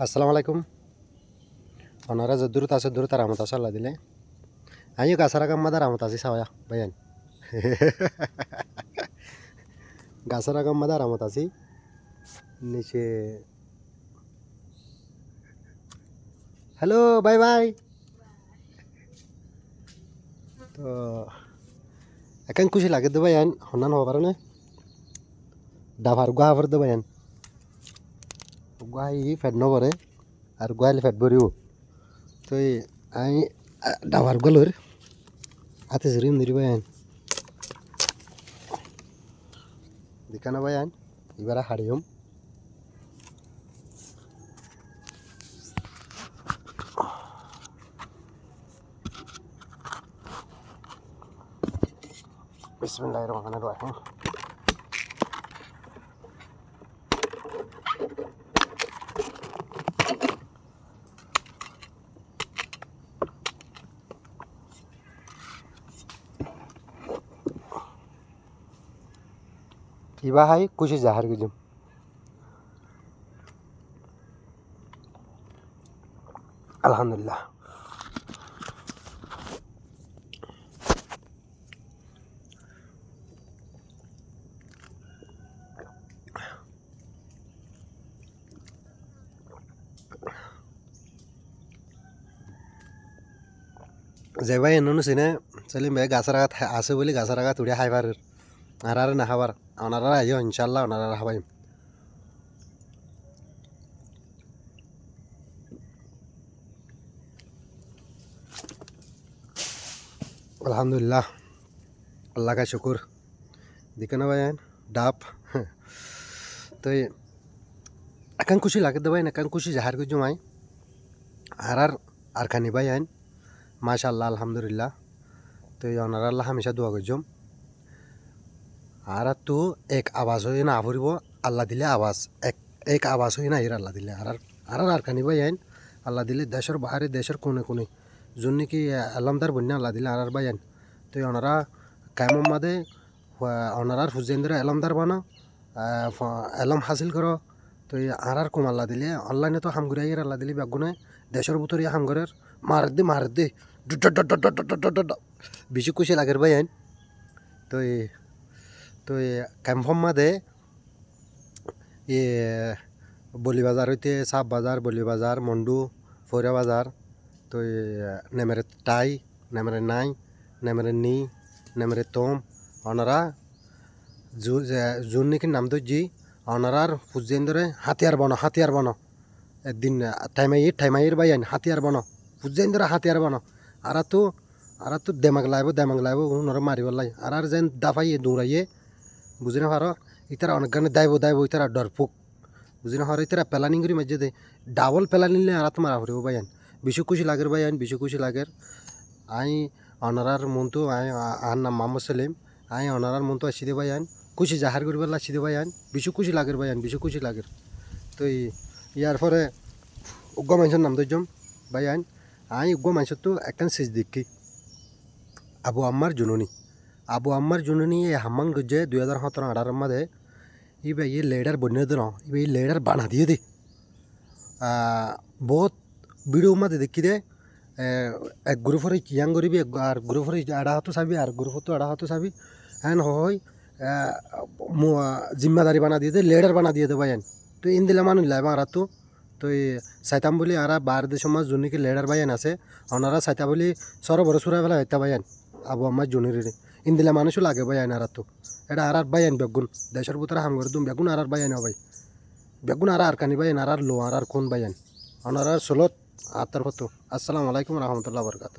আসসালামু আলাইকুম। ওনারা যে দূরত আছে দূরত রামত আছে আল্লাহ দিলে আমিও গাছারা কাম্মাদা রামত আছি সাওয়া ভাইয়ান গাছারা কাম্মাদা রামত আছি নিচে। Hello bye bye. তো এখন খুশি লাগে দে ভাইয়ান হন্নান হওয়ার কারণে ডাভার গুহাফার দে ভাইয়ান গুহাই ফেট নবরে আর গুহাইলে ফেট ভরিও। তো আমি ডাভার গলোর হাতে জরিম দিরি ভাইয়ান দিকানা ভাইয়ান এবার হারিয়ম বিসমিল্লাহির রহমানির রহিম। ইবা হাই খুশি জাহার গুজুম আলহামদুলিল্লাহ। যে ভাই এনে চিনে চলি মে গাছের আঘাত আছে বলে গাছের আঘাত উড়ে খাইবার আর না খাবার ওনারা আইও ইনশাল্লাহ ওনারা খাবাই। আলহামদুলিল্লাহ আল্লাহ কা শুকুর দিকে না ভাই ডাব। তো একান খুশি লাগে দে ভাই একান খুশি জাহার গুজুম আই আর খানি ভাই আইন মাশাআল্লাহ আলহামদুলিল্লাহ। তো ওনারা আল্লাহ হামেশা দোয়া করজুম আর তো এক আওয়াজ হয়ে না আফরিব আল্লাহ দিলে আওয়াজ এক আওয়াজ হয়ে না এর আল্লাহ দিলে আর খানি ভাই আইন আল্লাহ দিলে দেশের বাহারে দেশের কোনে কোনে যোন নাকি আলমদার বন্যা আল্লাহ দিলে আর ভাই আইন। তো ওনারা কায়ম মাদে ওনারার হুজেন্দ্র এলমদার বানো এলম হাসিল করো। তো আর কম আল্লাহ দিলে অনলাইনে তো হামগুড়াই আল্লাহ দিলে বেগুনে দেশের ভিতরে হামগরের মার দে বেশি খুশি লাগের ভাই আইন। তো তো ক্যাম্পম মাদে এ বলি বাজার হইতে সাপ বাজার বলি বাজার মন্ডু ফৈরা বাজার। তো নেমেরে টাই নেমেরে নাই নেমেরে নি নেমেরে তোম ওনারা জোন নাকি নাম দজি ওনারার ফুজেন্দরে হাতিয়ার বনো একদিন ঠাইমাইয়ের বাইন হাতিয়ার বনো ফুজেন্দরে হাতিয়ার বনো আর তো দেমাগ লাইব ওনারা মারিব লাই আর যেন দাফাইয়ে দৌড়াইয়ে বুঝি না পারো ইতারা অনেক গানে দাইব ইতারা ডরপুক বুঝি না পারো ইতারা পেলানি করি মাঝে দে ডাবল পেলানি নিলে আর তোমার হরিব বাইন বেশি খুশি লাগের বাইন বেশি খুশি লাগের। আই অনারার মনতো আর নাম মোহাম্মদ সেলিম আই অনারার মনতো আসি দে বাইন খুশি জাহার করবার আসি দে বাইন বেশি খুশি লাগের বাইন বেশি খুশি লাগের। তো ইয়ার পরে উগ্র মানুষের নাম দইজম বাইন আই উগ্র মানুষের তো একটা শেষ দেখি আবু আম্মার জুননি এই হাম্মান গজ্জে 2017-18 মাদে ইবে ये लेडर बनने दे इबे ये लेडर बना दिए दे बहुत वीडियो मादे देखी दे এক গ্রুপের ইয়াং গরিবি আর গ্রুপের আড়া হতো চাবি আর গ্রুপ তো আড়া হতো চাবি হ্যান হয় জিম্মাদারি বানা দিয়ে দে লেডার বানা দিয়ে দে ভাইয়ান। তো ইন দিলে মানুষ লাইবা আর তো সাইতাম বলি আর বার দেশ সমাজ জুনিকে লেডার ভাইয়ান আছে ওনারা সাইতা বলি সর বড় সুরা বেলা হইতা ভাইয়ান আবু আমার জুনির ইন দিলে মানুষও লাগে ভাইয়ান আর এটা আর ভাইয়ান বেগুন দেশের ভিতরে হাম করে দুম বেগুন আর ভাইয়ান ভাই বেগুন আর কানি ভাইয়ান আর লো আর কোন ভাইয়ান ওনার চলত আর তার কত। আসসালামু আলাইকুম রহমতুল্লাহ বরকাত।